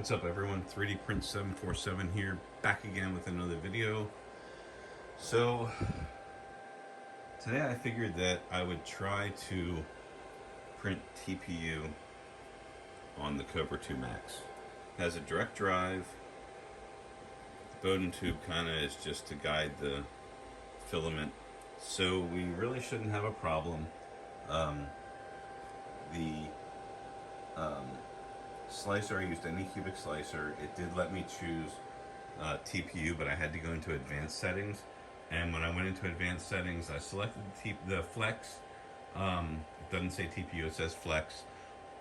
What's up everyone, 3D Print 747 here, back again with another video. So, today I figured that I would try to print TPU on the Kobra 2 Max. It has a direct drive. The Bowden tube kind of is just to guide the filament. So we really shouldn't have a problem. The slicer, I used any cubic slicer. It did let me choose TPU, but I had to go into advanced settings. And when I went into advanced settings, I selected the flex. It doesn't say TPU, it says flex.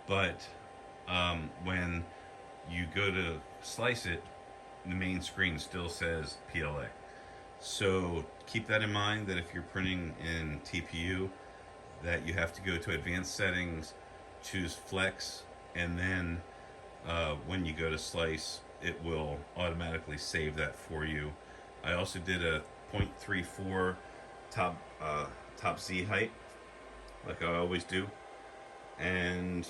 But when you go to slice it, the main screen still says PLA. So keep that in mind, that if you're printing in TPU, that you have to go to advanced settings, choose flex, and then when you go to slice, it will automatically save that for you. I also did a 0.34 top Z height, like I always do, and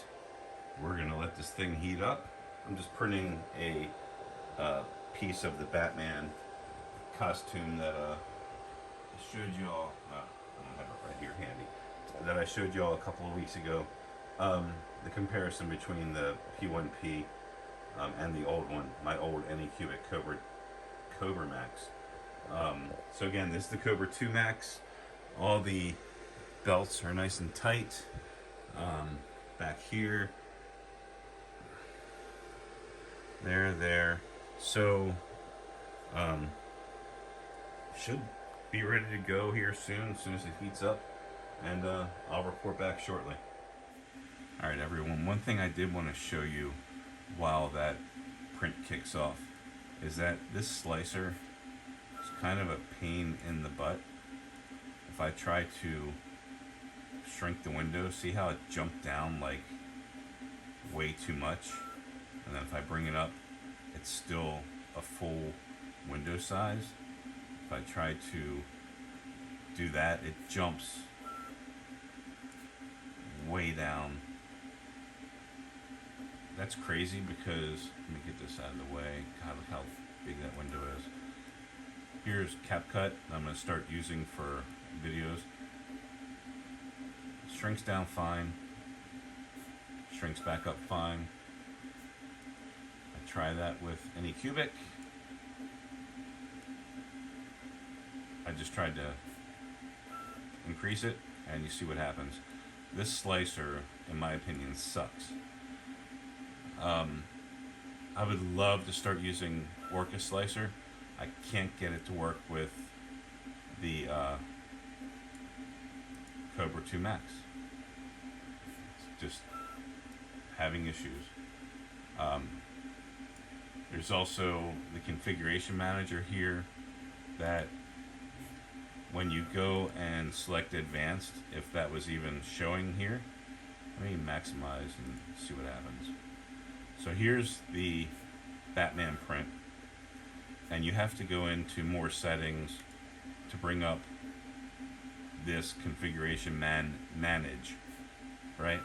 we're gonna let this thing heat up. I'm just printing a piece of the Batman costume that I showed y'all. I don't have it right here handy. That I showed y'all a couple of weeks ago. The comparison between the P1P and the old one, my old Anycubic Kobra Max. So again, this is the Kobra 2 Max. All the belts are nice and tight. Back here, there. So should be ready to go here soon as it heats up, and I'll report back shortly. Alright everyone, one thing I did want to show you while that print kicks off is that this slicer is kind of a pain in the butt. If I try to shrink the window, see how it jumped down like way too much, and then if I bring it up, it's still a full window size. If I try to do that, it jumps way down. That's crazy because, let me get this out of the way. God, look how big that window is. Here's CapCut, I'm going to start using for videos. Shrinks down fine. Shrinks back up fine. I try that with Anycubic. I just tried to increase it, and you see what happens. This slicer, in my opinion, sucks. I would love to start using Orca Slicer. I can't get it to work with the Kobra 2 Max. It's just having issues. There's also the configuration manager here that when you go and select advanced, if that was even showing here, let me maximize and see what happens. So here's the Batman print, and you have to go into more settings to bring up this configuration manage, right?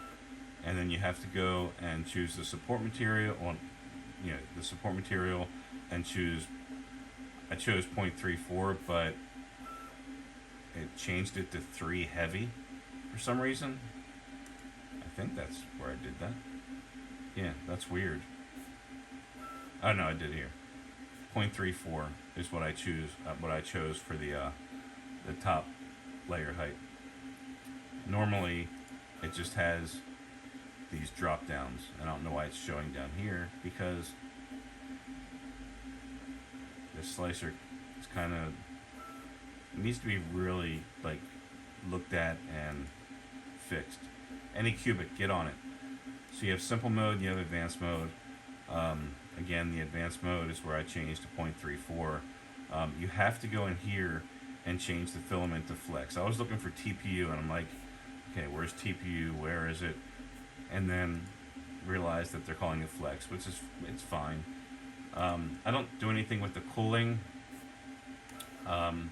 And then you have to go and choose the support material on, the support material, and choose. I chose 0.34, but it changed it to 3 heavy for some reason. I think that's where I did that. Yeah, that's weird. Oh no, I did here. 0.34 is what I choose. What I chose for the top layer height. Normally, it just has these drop downs. I don't know why it's showing down here, because this slicer is kind of, it needs to be really like looked at and fixed. Anycubic, get on it. So you have simple mode, you have advanced mode. Again, the advanced mode is where I changed to 0.34. You have to go in here and change the filament to flex. I was looking for TPU, and I'm like, okay, where's TPU? Where is it? And then realized that they're calling it flex, which is, it's fine. I don't do anything with the cooling. None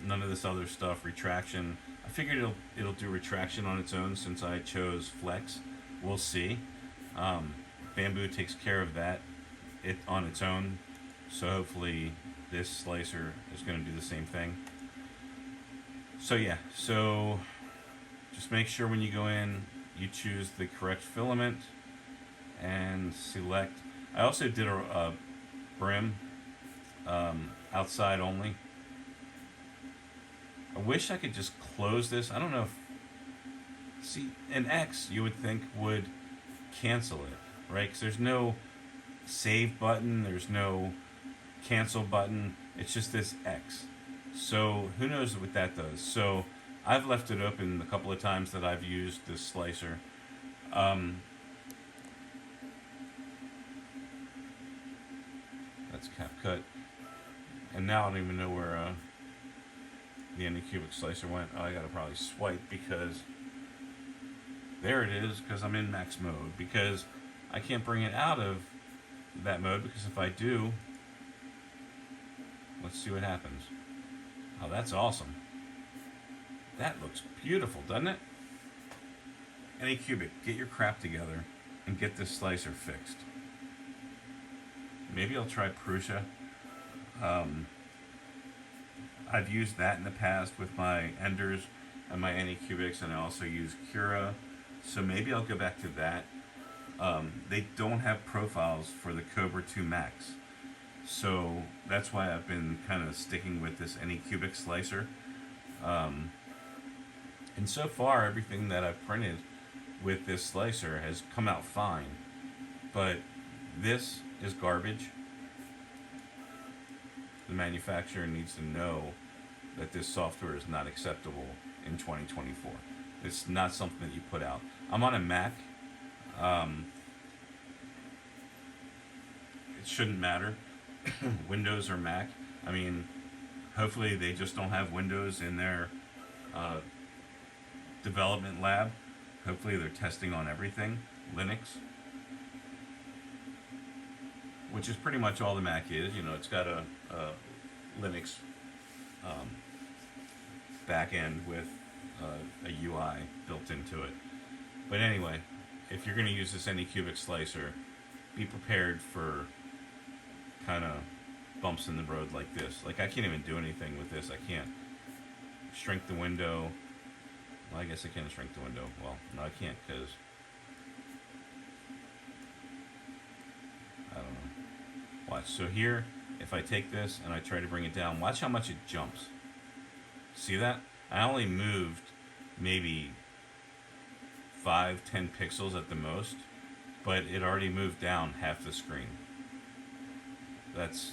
of this other stuff, retraction. I figured it'll do retraction on its own since I chose flex. We'll see. Bamboo takes care of that on its own. So hopefully this slicer is going to do the same thing. So yeah, so just make sure when you go in, you choose the correct filament and select. I also did a brim, outside only. I wish I could just close this. I don't know if, see, an X you would think would cancel it, right? Because there's no save button, there's no cancel button. It's just this X. So who knows what that does. So I've left it open a couple of times that I've used this slicer. That's cap cut. And now I don't even know where the Anycubic slicer went. Oh, I gotta probably swipe because there it is, because I'm in max mode. Because I can't bring it out of that mode, because if I do, let's see what happens. Oh, that's awesome. That looks beautiful, doesn't it? Anycubic, get your crap together and get this slicer fixed. Maybe I'll try Prusa. I've used that in the past with my Enders and my Anycubics, and I also use Cura. So maybe I'll go back to that. They don't have profiles for the Kobra 2 Max. So that's why I've been kind of sticking with this Anycubic slicer. And so far, everything that I've printed with this slicer has come out fine. But this is garbage. The manufacturer needs to know that this software is not acceptable in 2024. It's not something that you put out. I'm on a Mac. It shouldn't matter. Windows or Mac. I mean, hopefully they just don't have Windows in their development lab. Hopefully they're testing on everything. Linux. Which is pretty much all the Mac is. You know, it's got a Linux back end with a UI built into it. But anyway, if you're going to use this Anycubic slicer, be prepared for kind of bumps in the road like this. Like, I can't even do anything with this. I can't shrink the window. Well, I guess I can shrink the window. Well, no, I can't, because I don't know. Watch. So here, if I take this and I try to bring it down, watch how much it jumps. See that? I only moved maybe 5-10 pixels at the most, but it already moved down half the screen. That's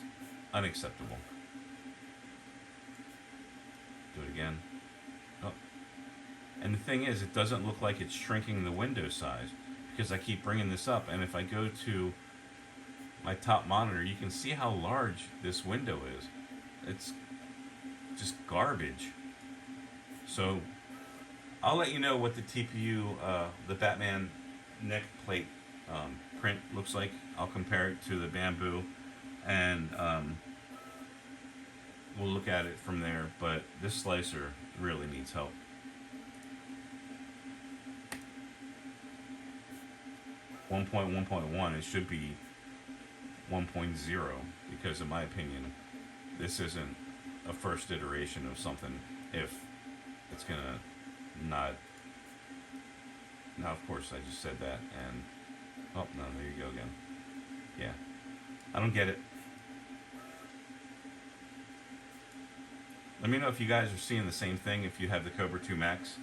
unacceptable. Do it again. Oh. And the thing is, it doesn't look like it's shrinking the window size, because I keep bringing this up, and if I go to my top monitor, you can see how large this window is. It's just garbage. So I'll let you know what the TPU, the Batman neck plate print looks like. I'll compare it to the Bamboo, and we'll look at it from there. But this slicer really needs help. One point 1.1, it should be 1.0, because in my opinion, this isn't a first iteration of something if it's gonna not. Now, of course, I just said that, and oh no, there you go again. Yeah, I don't get it. Let me know if you guys are seeing the same thing. If you have the Kobra 2 Max,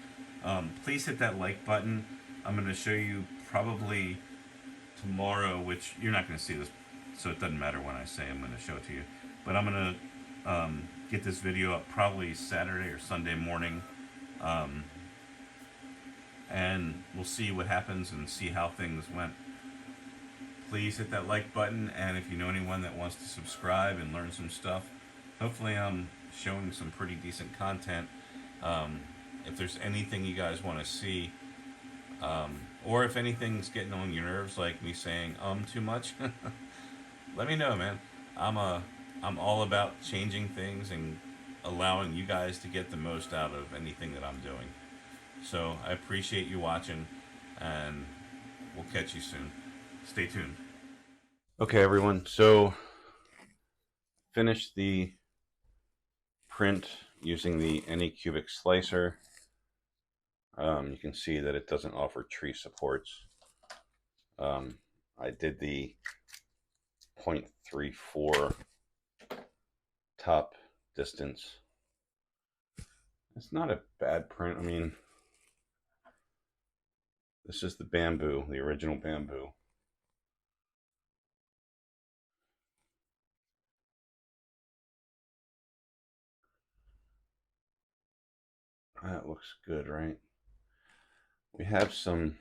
please hit that like button. I'm going to show you probably tomorrow, which you're not going to see this, so it doesn't matter when I say I'm going to show it to you. But I'm going to get this video up probably Saturday or Sunday morning, and we'll see what happens and see how things went. Please hit that like button, and if you know anyone that wants to subscribe and learn some stuff, hopefully I'm showing some pretty decent content. If there's anything you guys want to see, or if anything's getting on your nerves, like me saying too much, let me know, man. I'm all about changing things and allowing you guys to get the most out of anything that I'm doing. So I appreciate you watching, and we'll catch you soon. Stay tuned. Okay, everyone. So finished the print using the Anycubic slicer. You can see that it doesn't offer tree supports. I did the 0.34 top distance. It's not a bad print. I mean, this is the bamboo, the original bamboo. That looks good, right? We have some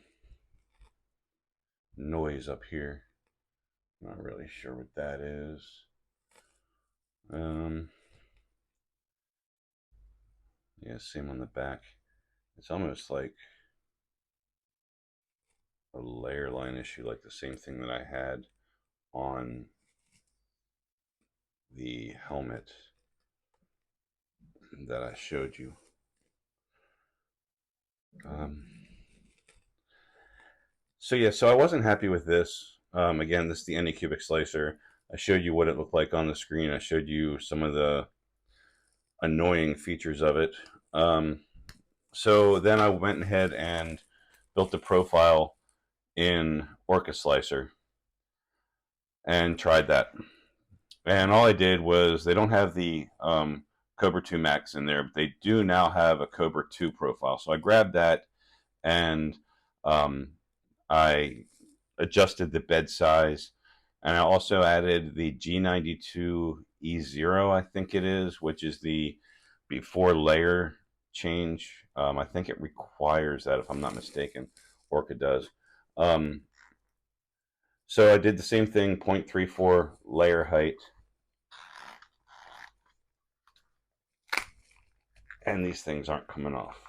noise up here. Not really sure what that is. Yeah, same on the back. It's almost like a layer line issue, like the same thing that I had on the helmet that I showed you. So I wasn't happy with this. Again, this is the Anycubic slicer. I showed you what it looked like on the screen. I showed you some of the annoying features of it. So then I went ahead and built the profile in Orca Slicer and tried that. And all I did was, they don't have the Kobra 2 Max in there, but they do now have a Kobra 2 profile. So I grabbed that and I adjusted the bed size, and I also added the G92E0, I think it is, which is the before layer change. I think it requires that, if I'm not mistaken. Orca does. So I did the same thing, 0.34 layer height. And these things aren't coming off.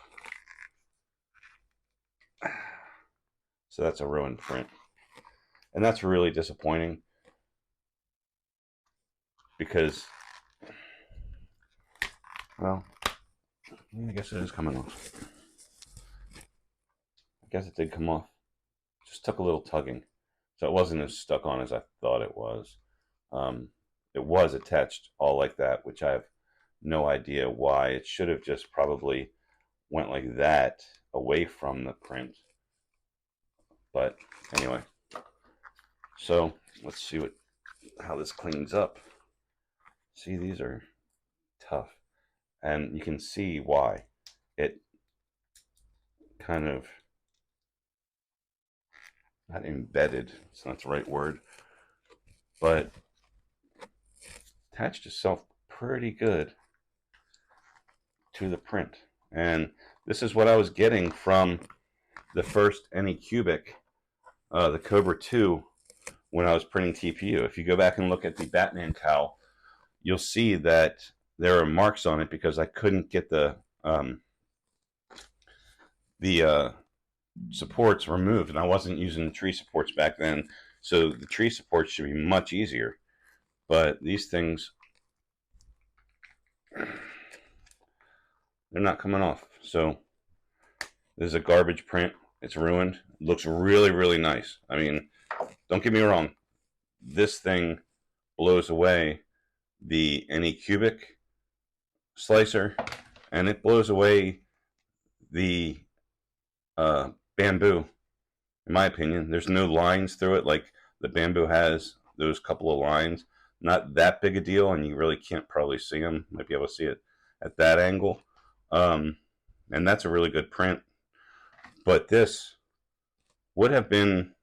So that's a ruined print. And that's really disappointing, because, well, I guess it is coming off. I guess it did come off. Just took a little tugging. So it wasn't as stuck on as I thought it was. It was attached all like that, which I have no idea why. It should have just probably went like that away from the print. But anyway, so let's see how this cleans up. See, these are tough, and you can see why. It kind of, not embedded, it's not the right word, but attached itself pretty good to the print. And this is what I was getting from the first Anycubic, the Kobra 2, when I was printing TPU. If you go back and look at the Batman cowl, you'll see that there are marks on it because I couldn't get the supports removed, and I wasn't using the tree supports back then, so the tree supports should be much easier. But these things, they're not coming off. So this is a garbage print. It's ruined. It looks really, really nice. I mean, don't get me wrong. This thing blows away the Anycubic slicer, and it blows away the bamboo, in my opinion. There's no lines through it like the bamboo has. Those couple of lines, not that big a deal, and you really can't probably see them. You might be able to see it at that angle. And that's a really good print. But this would have been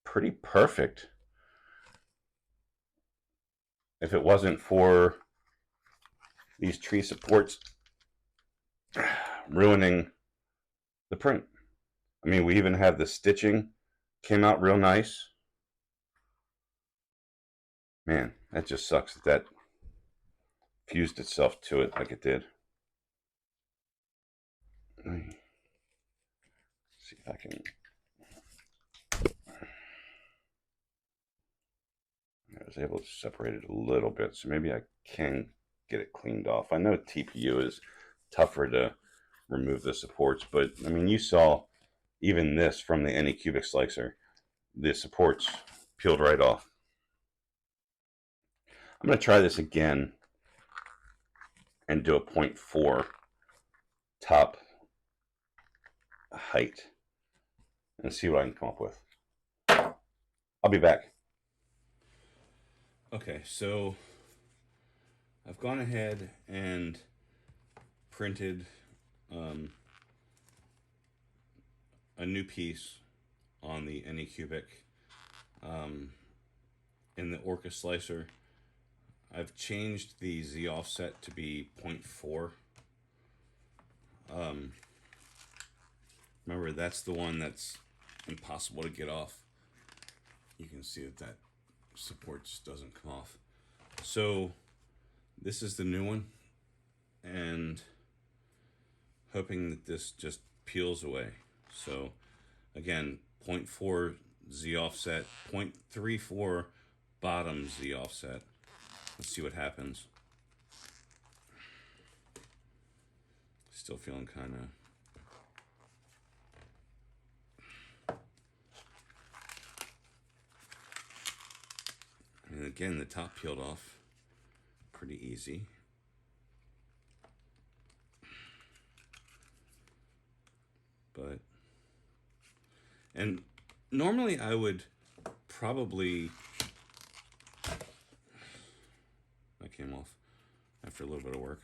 pretty perfect if it wasn't for these tree supports ruining the print. I mean, we even have the stitching came out real nice. Man, that just sucks that fused itself to it like it did. See if I can. I was able to separate it a little bit, so maybe I can get it cleaned off. I know TPU is tougher to remove the supports, but I mean, you saw even this from the Anycubic slicer. the supports peeled right off. I'm going to try this again and do a 0.4 top height and see what I can come up with. I'll be back. Okay, so I've gone ahead and printed a new piece on the Anycubic in the Orca slicer. I've changed the Z offset to be 0.4. Remember, that's the one that's impossible to get off. You can see that support just doesn't come off. So this is the new one, and hoping that this just peels away. So again, 0.4 Z offset, 0.34 bottom Z offset. Let's see what happens. Still feeling kind of... And again, the top peeled off pretty easy. But, and normally I would probably, that came off after a little bit of work.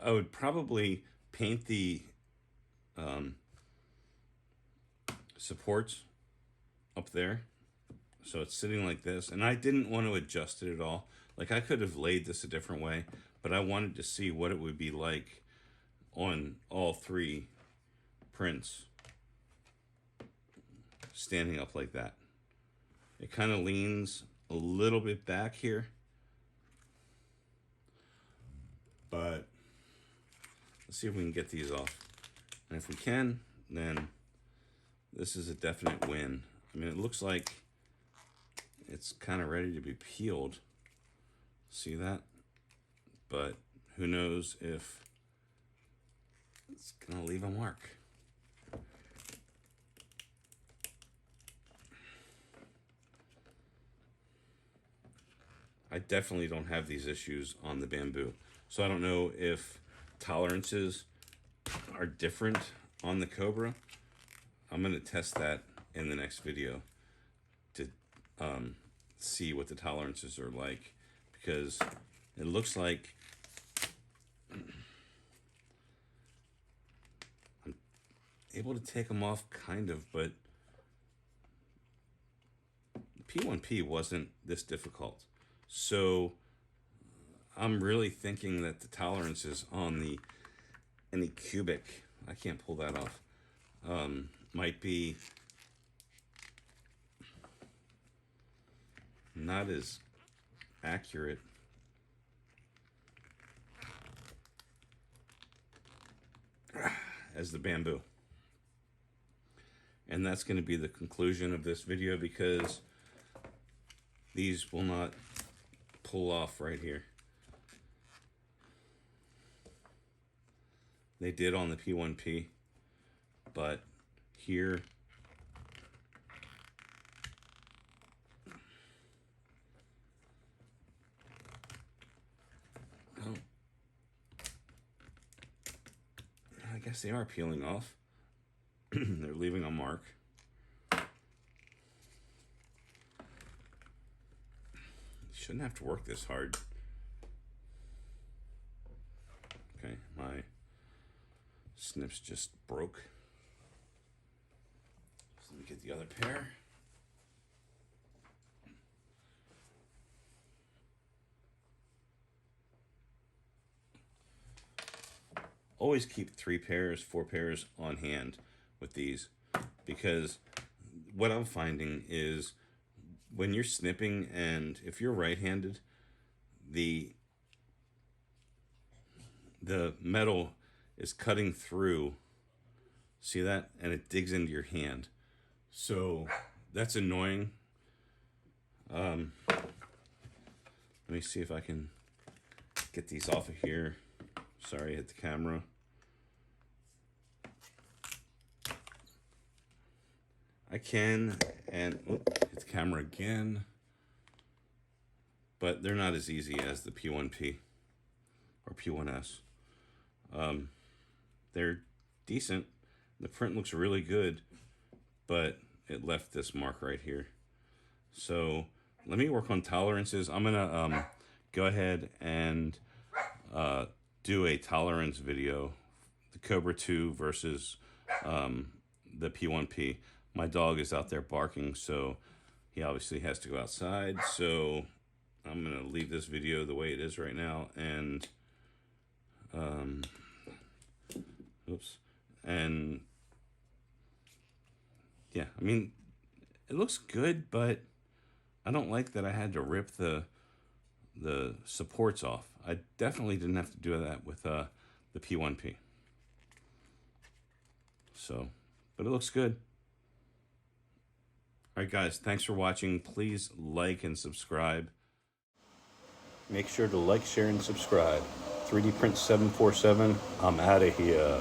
I would probably paint the supports up there. So it's sitting like this, and I didn't want to adjust it at all. Like, I could have laid this a different way, but I wanted to see what it would be like on all three prints standing up like that. It kind of leans a little bit back here, but let's see if we can get these off. And if we can, then this is a definite win. I mean, it looks like it's kind of ready to be peeled. See that? But who knows if it's gonna leave a mark. I definitely don't have these issues on the Bambu. So I don't know if tolerances are different on the Kobra. I'm gonna test that in the next video to see what the tolerances are like, because it looks like I'm able to take them off kind of, but P1P wasn't this difficult. So I'm really thinking that the tolerances on the Anycubic, I can't pull that off, might be not as accurate as the Bambu. And that's going to be the conclusion of this video, because these will not pull off right here. They did on the P1P, but here I guess they are peeling off. They're leaving a mark. Shouldn't have to work this hard. Okay, my snips just broke. So let me get the other pair. Always keep 3 pairs, 4 pairs on hand with these, because what I'm finding is when you're snipping, and if you're right-handed, the metal is cutting through, see that? And it digs into your hand. So that's annoying. Let me see if I can get these off of here. Sorry, I hit the camera. I can, And hit the camera again. But they're not as easy as the P1P or P1S. They're decent. The print looks really good, but it left this mark right here. So let me work on tolerances. I'm gonna go ahead and do a tolerance video, the Kobra 2 versus the P1P. My dog is out there barking, so he obviously has to go outside. So I'm gonna leave this video the way it is right now, and oops, and yeah, I mean, it looks good, but I don't like that I had to rip the supports off. I definitely didn't have to do that with the P1P. So, but it looks good. All right, guys, thanks for watching. Please like and subscribe. Make sure to like, share, and subscribe. 3D Print 747, I'm out of here.